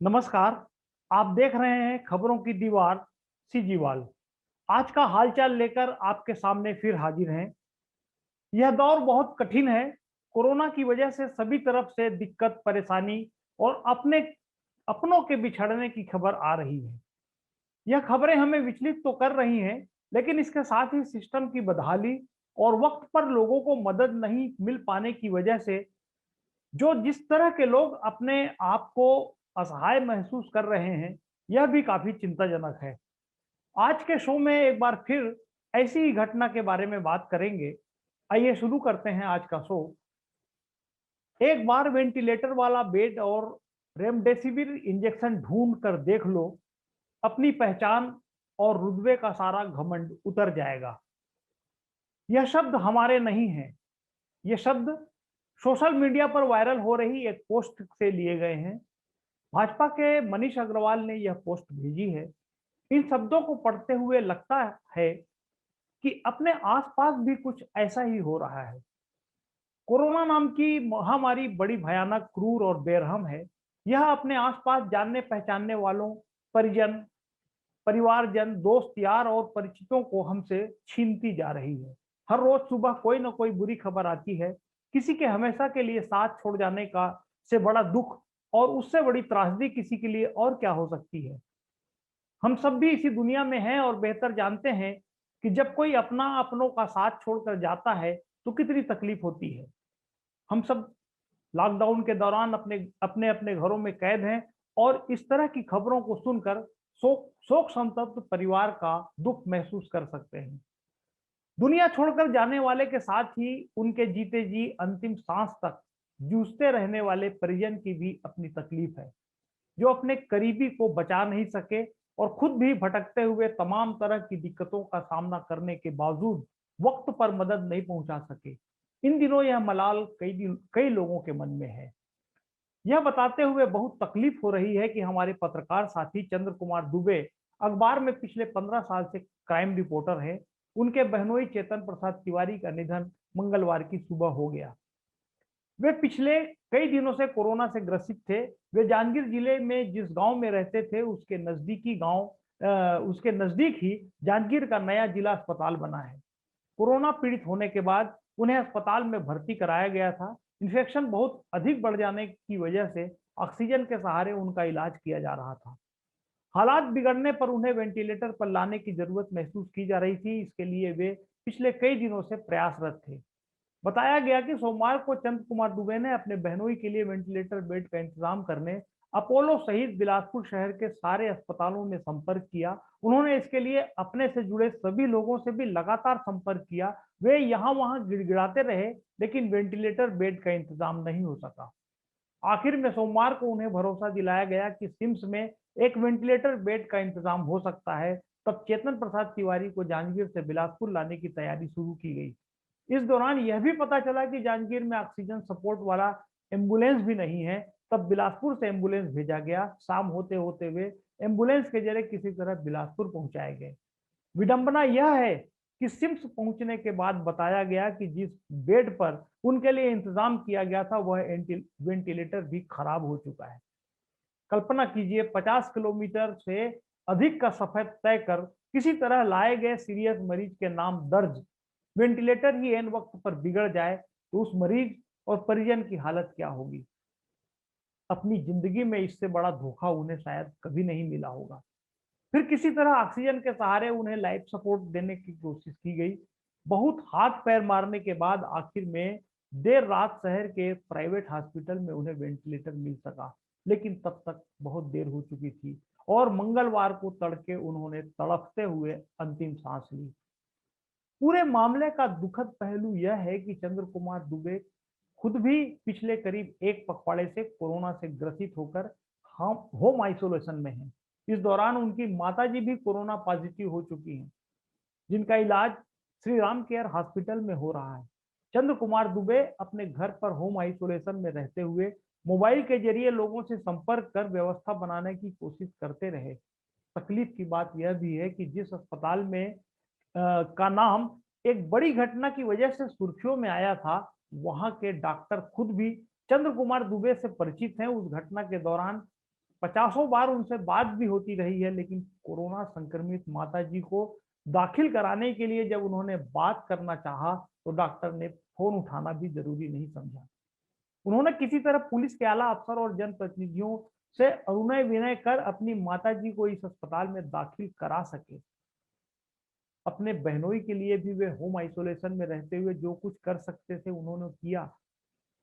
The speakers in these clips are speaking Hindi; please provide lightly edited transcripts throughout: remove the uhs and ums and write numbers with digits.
नमस्कार। आप देख रहे हैं खबरों की दीवार सीजीवाल। आज का हालचाल लेकर आपके सामने फिर हाजिर हैं। यह दौर बहुत कठिन है। कोरोना की वजह से सभी तरफ से दिक्कत, परेशानी और अपनों के बिछड़ने की खबर आ रही है। यह खबरें हमें विचलित तो कर रही हैं, लेकिन इसके साथ ही सिस्टम की बदहाली और वक्त पर लोगों को मदद नहीं मिल पाने की वजह से जो जिस तरह के लोग अपने आप को असहाय महसूस कर रहे हैं, यह भी काफी चिंताजनक है। आज के शो में एक बार फिर ऐसी ही घटना के बारे में बात करेंगे। आइए शुरू करते हैं आज का शो। एक बार वेंटिलेटर वाला बेड और रेमडेसिविर इंजेक्शन ढूंढ कर देख लो, अपनी पहचान और रुतबे का सारा घमंड उतर जाएगा। यह शब्द हमारे नहीं हैं। ये शब्द सोशल मीडिया पर वायरल हो रही एक पोस्ट से लिए गए हैं। भाजपा के मनीष अग्रवाल ने यह पोस्ट भेजी है। इन शब्दों को पढ़ते हुए लगता है कि अपने आसपास भी कुछ ऐसा ही हो रहा है। कोरोना नाम की महामारी बड़ी भयानक, क्रूर और बेरहम है। यह अपने आसपास जानने पहचानने वालों, परिजन, परिवारजन, दोस्त, यार और परिचितों को हमसे छीनती जा रही है। हर रोज सुबह कोई ना कोई बुरी खबर आती है। किसी के हमेशा के लिए साथ छोड़ जाने का से बड़ा दुख और उससे बड़ी त्रासदी किसी के लिए और क्या हो सकती है। हम सब भी इसी दुनिया में हैं और बेहतर जानते हैं कि जब कोई अपना अपनों का साथ छोड़कर जाता है तो कितनी तकलीफ होती है। हम सब लॉकडाउन के दौरान अपने अपने अपने घरों में कैद हैं और इस तरह की खबरों को सुनकर शोक शोक संतप्त परिवार का दुख महसूस कर सकते हैं। दुनिया छोड़कर जाने वाले के साथ ही उनके जीते जी अंतिम सांस तक जूझते रहने वाले परिजन की भी अपनी तकलीफ है, जो अपने करीबी को बचा नहीं सके और खुद भी भटकते हुए तमाम तरह की दिक्कतों का सामना करने के बावजूद वक्त पर मदद नहीं पहुंचा सके। इन दिनों यह मलाल कई लोगों के मन में है। यह बताते हुए बहुत तकलीफ हो रही है कि हमारे पत्रकार साथी चंद्र कुमार दुबे अखबार में पिछले 15 साल से क्राइम रिपोर्टर हैं। उनके बहनोई चेतन प्रसाद तिवारी का निधन मंगलवार की सुबह हो गया। वे पिछले कई दिनों से कोरोना से ग्रसित थे। वे जांजगीर जिले में जिस गांव में रहते थे उसके नजदीक ही जांजगीर का नया जिला अस्पताल बना है। कोरोना पीड़ित होने के बाद उन्हें अस्पताल में भर्ती कराया गया था। इन्फेक्शन बहुत अधिक बढ़ जाने की वजह से ऑक्सीजन के सहारे उनका इलाज किया जा रहा था। हालात बिगड़ने पर उन्हें वेंटिलेटर पर लाने की जरूरत महसूस की जा रही थी। इसके लिए वे पिछले कई दिनों से प्रयासरत थे। बताया गया कि सोमवार को चंद कुमार दुबे ने अपने बहनोई के लिए वेंटिलेटर बेड का इंतजाम करने अपोलो सहित बिलासपुर शहर के सारे अस्पतालों में संपर्क किया। उन्होंने इसके लिए अपने से जुड़े सभी लोगों से भी लगातार संपर्क किया। वे यहाँ वहां गिड़गिड़ाते रहे, लेकिन वेंटिलेटर बेड का इंतजाम नहीं हो सका। आखिर में सोमवार को उन्हें भरोसा दिलाया गया कि सिम्स में एक वेंटिलेटर बेड का इंतजाम हो सकता है। तब चेतन प्रसाद तिवारी को जांजगीर से बिलासपुर लाने की तैयारी शुरू की गई। इस दौरान यह भी पता चला कि जांजगीर में ऑक्सीजन सपोर्ट वाला एम्बुलेंस भी नहीं है। तब बिलासपुर से एम्बुलेंस भेजा गया। शाम होते होते वे एम्बुलेंस के जरिए किसी तरह बिलासपुर पहुंचाए गए। विडंबना यह है कि सिम्स पहुंचने के बाद बताया गया कि जिस बेड पर उनके लिए इंतजाम किया गया था वह वेंटिलेटर भी खराब हो चुका है। कल्पना कीजिए, 50 किलोमीटर से अधिक का सफर तय कर किसी तरह लाए गए सीरियस मरीज के नाम दर्ज वेंटिलेटर ही एन वक्त पर बिगड़ जाए तो उस मरीज और परिजन की हालत क्या होगी। अपनी जिंदगी में इससे बड़ा धोखा उन्हें शायद कभी नहीं मिला होगा। फिर किसी तरह ऑक्सीजन के सहारे उन्हें लाइफ सपोर्ट देने की कोशिश की गई। बहुत हाथ पैर मारने के बाद आखिर में देर रात शहर के प्राइवेट हॉस्पिटल में उन्हें वेंटिलेटर मिल सका, लेकिन तब तक बहुत देर हो चुकी थी और मंगलवार को तड़के उन्होंने तड़पते हुए अंतिम सांस ली। पूरे मामले का दुखद पहलू यह है कि चंद्र कुमार दुबे खुद भी पिछले करीब एक पखवाड़े से कोरोना से ग्रसित होकर हम होम आइसोलेशन में हैं। इस दौरान उनकी माताजी भी कोरोना पॉजिटिव हो चुकी हैं, जिनका इलाज श्री राम केयर हॉस्पिटल में हो रहा है। चंद्र कुमार दुबे अपने घर पर होम आइसोलेशन में रहते हुए मोबाइल के जरिए लोगों से संपर्क कर व्यवस्था बनाने की कोशिश करते रहे। तकलीफ की बात यह भी है कि जिस अस्पताल में का नाम एक बड़ी घटना की वजह से सुर्खियों में आया था, वहां के डॉक्टर खुद भी चंद्र कुमार दुबे से परिचित हैं। उस घटना के दौरान पचासों बार उनसे बात भी होती रही है, लेकिन कोरोना संक्रमित माताजी को दाखिल कराने के लिए जब उन्होंने बात करना चाहा, तो डॉक्टर ने फोन उठाना भी जरूरी नहीं समझा। उन्होंने किसी तरह पुलिस के आला अफसर और जनप्रतिनिधियों से अनुनय विनय कर अपनी माताजी को इस अस्पताल में दाखिल करा सके। अपने बहनोई के लिए भी वे होम आइसोलेशन में रहते हुए जो कुछ कर सकते थे उन्होंने किया।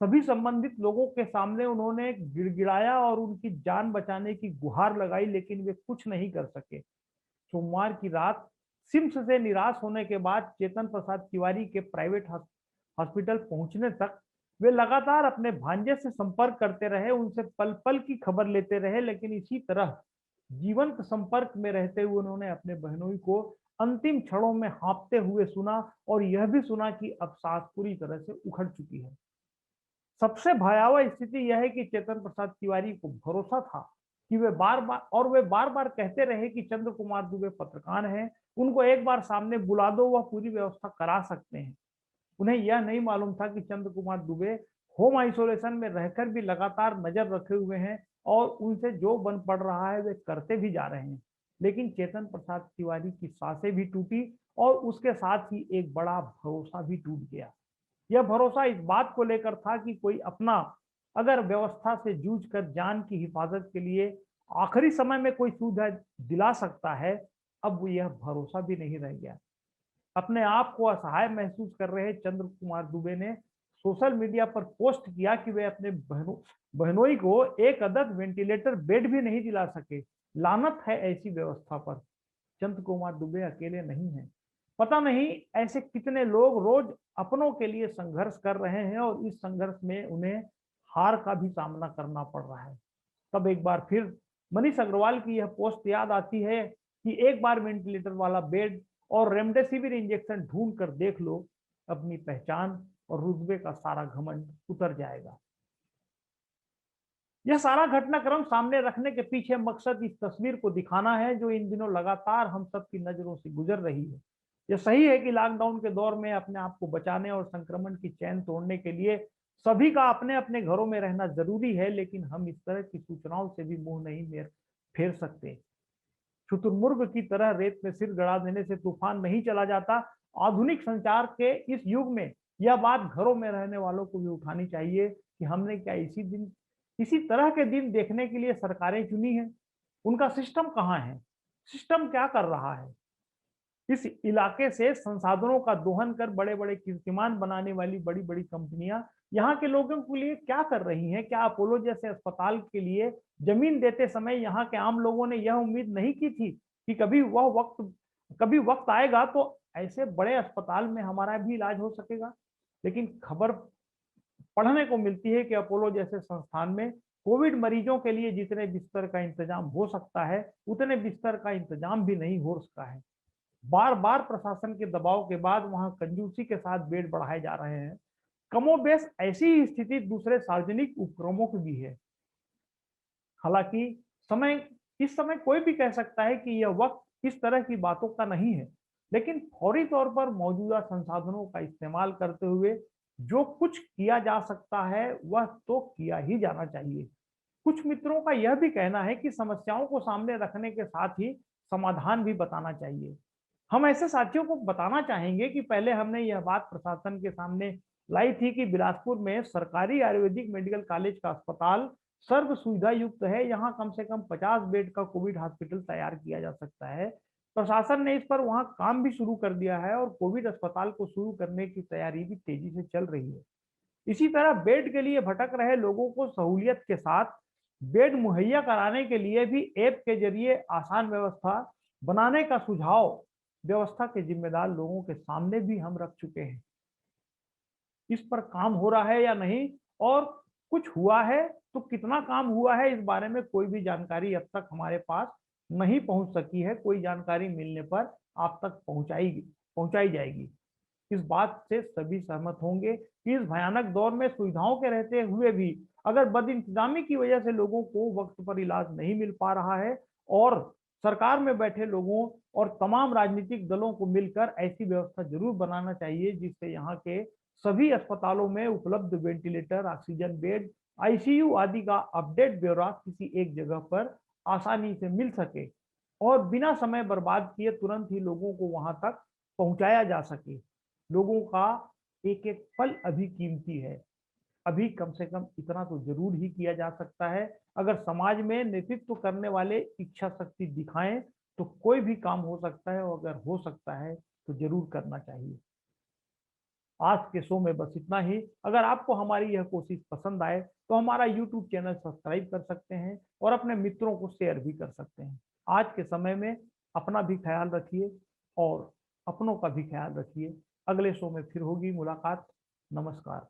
सभी संबंधित लोगों के सामने उन्होंने गिड़गिड़ाया और उनकी जान बचाने की गुहार लगाई, लेकिन वे कुछ नहीं कर सके। सोमवार की रात सिम्स से निराश होने के बाद चेतन प्रसाद तिवारी के प्राइवेट हॉस्पिटल पहुंचने तक वे लगातार अपने भांजे से संपर्क करते रहे, उनसे पल पल की खबर लेते रहे, लेकिन इसी तरह जीवंत संपर्क में रहते हुए उन्होंने अपने बहनोई को अंतिम क्षणों में हाँफते हुए सुना और यह भी सुना कि अब सांस पूरी तरह से उखड़ चुकी है। सबसे भयावह स्थिति यह है कि चेतन प्रसाद तिवारी को भरोसा था कि वे बार बार कहते रहे कि चंद्र कुमार दुबे पत्रकार हैं, उनको एक बार सामने बुला दो, वह पूरी व्यवस्था करा सकते हैं। उन्हें यह नहीं मालूम था कि चंद्र कुमार दुबे होम आइसोलेशन में रहकर भी लगातार नजर रखे हुए हैं और उनसे जो बन पड़ रहा है वे करते भी जा रहे हैं। लेकिन चेतन प्रसाद तिवारी की सांसें भी टूटी और उसके साथ ही एक बड़ा भरोसा भी टूट गया। यह भरोसा इस बात को लेकर था कि कोई अपना अगर व्यवस्था से जूझ कर जान की हिफाजत के लिए आखिरी समय में कोई सुविधा दिला सकता है। अब यह भरोसा भी नहीं रह गया। अपने आप को असहाय महसूस कर रहे चंद्र कुमार दुबे ने सोशल मीडिया पर पोस्ट किया कि वे अपने बहनोई को एक अदद वेंटिलेटर बेड भी नहीं दिला सके। लानत है ऐसी व्यवस्था पर। चंद्र कुमार दुबे अकेले नहीं हैं। पता नहीं ऐसे कितने लोग रोज अपनों के लिए संघर्ष कर रहे हैं और इस संघर्ष में उन्हें हार का भी सामना करना पड़ रहा है। तब एक बार फिर मनीष अग्रवाल की यह पोस्ट याद आती है कि एक बार वेंटिलेटर वाला बेड और रेमडेसिविर इंजेक्शन ढूंढ कर देख लो, अपनी पहचान और रुतबे का सारा घमंड उतर जाएगा। यह सारा घटनाक्रम सामने रखने के पीछे मकसद इस तस्वीर को दिखाना है जो इन दिनों लगातार हम सबकी नजरों से गुजर रही है। यह सही है कि लॉकडाउन के दौर में अपने आप को बचाने और संक्रमण की चैन तोड़ने के लिए सभी का अपने अपने घरों में रहना जरूरी है, लेकिन हम इस तरह की सूचनाओं से भी मुंह नहीं फेर सकते। शुतुरमुर्ग की तरह रेत में सिर गड़ा देने से तूफान नहीं चला जाता। आधुनिक संचार के इस युग में यह बात घरों में रहने वालों को भी उठानी चाहिए कि हमने क्या इसी तरह के दिन देखने के लिए सरकारें चुनी है। उनका सिस्टम कहाँ है? सिस्टम क्या कर रहा है? इस इलाके से संसाधनों का दोहन कर बड़े बड़े कीर्तिमान बनाने वाली बड़ी बड़ी कंपनियां यहाँ के लोगों के लिए क्या कर रही हैं? क्या अपोलो जैसे अस्पताल के लिए जमीन देते समय यहाँ के आम लोगों ने यह उम्मीद नहीं की थी कि कभी वक्त आएगा तो ऐसे बड़े अस्पताल में हमारा भी इलाज हो सकेगा? लेकिन खबर पढ़ने को मिलती है कि अपोलो जैसे संस्थान में कोविड मरीजों के लिए जितने बिस्तर का इंतजाम हो सकता है उतने बिस्तर का इंतजाम भी नहीं हो सका है। बार बार प्रशासन के दबाव के बाद वहां कंजूसी के साथ बेड बढ़ाए जा रहे हैं। कमोबेश ऐसी ही स्थिति दूसरे सार्वजनिक उपक्रमों की भी है। हालांकि समय इस समय कोई भी कह सकता है कि यह वक्त इस तरह की बातों का नहीं है, लेकिन फौरी तौर पर मौजूदा संसाधनों का इस्तेमाल करते हुए जो कुछ किया जा सकता है वह तो किया ही जाना चाहिए। कुछ मित्रों का यह भी कहना है कि समस्याओं को सामने रखने के साथ ही समाधान भी बताना चाहिए। हम ऐसे साथियों को बताना चाहेंगे कि पहले हमने यह बात प्रशासन के सामने लाई थी कि बिलासपुर में सरकारी आयुर्वेदिक मेडिकल कॉलेज का अस्पताल सर्व सुविधा युक्त है। यहाँ कम से कम 50 बेड का कोविड हॉस्पिटल तैयार किया जा सकता है। प्रशासन ने इस पर वहां काम भी शुरू कर दिया है और कोविड अस्पताल को शुरू करने की तैयारी भी तेजी से चल रही है। इसी तरह बेड के लिए भटक रहे लोगों को सहूलियत के साथ बेड मुहैया कराने के लिए भी ऐप के जरिए आसान व्यवस्था बनाने का सुझाव व्यवस्था के जिम्मेदार लोगों के सामने भी हम रख चुके हैं। इस पर काम हो रहा है या नहीं और कुछ हुआ है तो कितना काम हुआ है, इस बारे में कोई भी जानकारी अब तक हमारे पास नहीं पहुंच सकी है। कोई जानकारी मिलने पर आप तक पहुंचाई जाएगी। इस बात से सभी सहमत होंगे कि इस भयानक दौर में सुविधाओं के रहते हुए भी अगर बदइंतजामी की वजह से लोगों को वक्त पर इलाज नहीं मिल पा रहा है और सरकार में बैठे लोगों और तमाम राजनीतिक दलों को मिलकर ऐसी व्यवस्था जरूर बनाना चाहिए जिससे यहाँ के सभी अस्पतालों में उपलब्ध वेंटिलेटर, ऑक्सीजन बेड आईसीयू आदि का अपडेट ब्यौरा किसी एक जगह पर आसानी से मिल सके और बिना समय बर्बाद किए तुरंत ही लोगों को वहां तक पहुंचाया जा सके। लोगों का एक एक पल अभी कीमती है। अभी कम से कम इतना तो जरूर ही किया जा सकता है। अगर समाज में नेतृत्व करने वाले इच्छा शक्ति दिखाएं तो कोई भी काम हो सकता है, और अगर हो सकता है तो जरूर करना चाहिए। आज के शो में बस इतना ही। अगर आपको हमारी यह कोशिश पसंद आए तो हमारा यूट्यूब चैनल सब्सक्राइब कर सकते हैं और अपने मित्रों को शेयर भी कर सकते हैं। आज के समय में अपना भी ख्याल रखिए और अपनों का भी ख्याल रखिए। अगले शो में फिर होगी मुलाकात। नमस्कार।